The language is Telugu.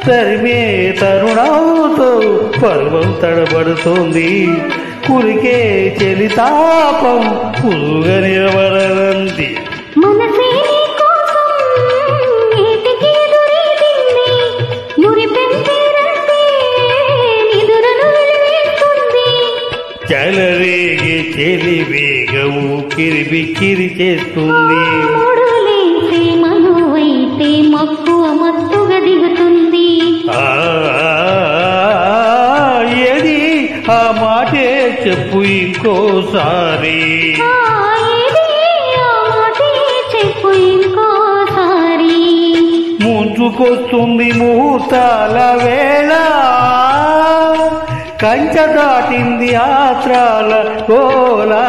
తరిమే తరుణంతో పర్వం తడబడుతోంది. కురికే చెలితాపం పురుగనివరంది. చలరేగే చెలి వేగము కిరిబిక్కిరి చేస్తుంది. మనువైతే మక్కువ మత్తుగా దిగుతుంది. ఏది ఆ మాటే చెప్పు ఇంకోసారి. ముంచుకొస్తుంది ముహూర్తాల వేళ, కంచె దాటింది ఆత్రాల కోలా.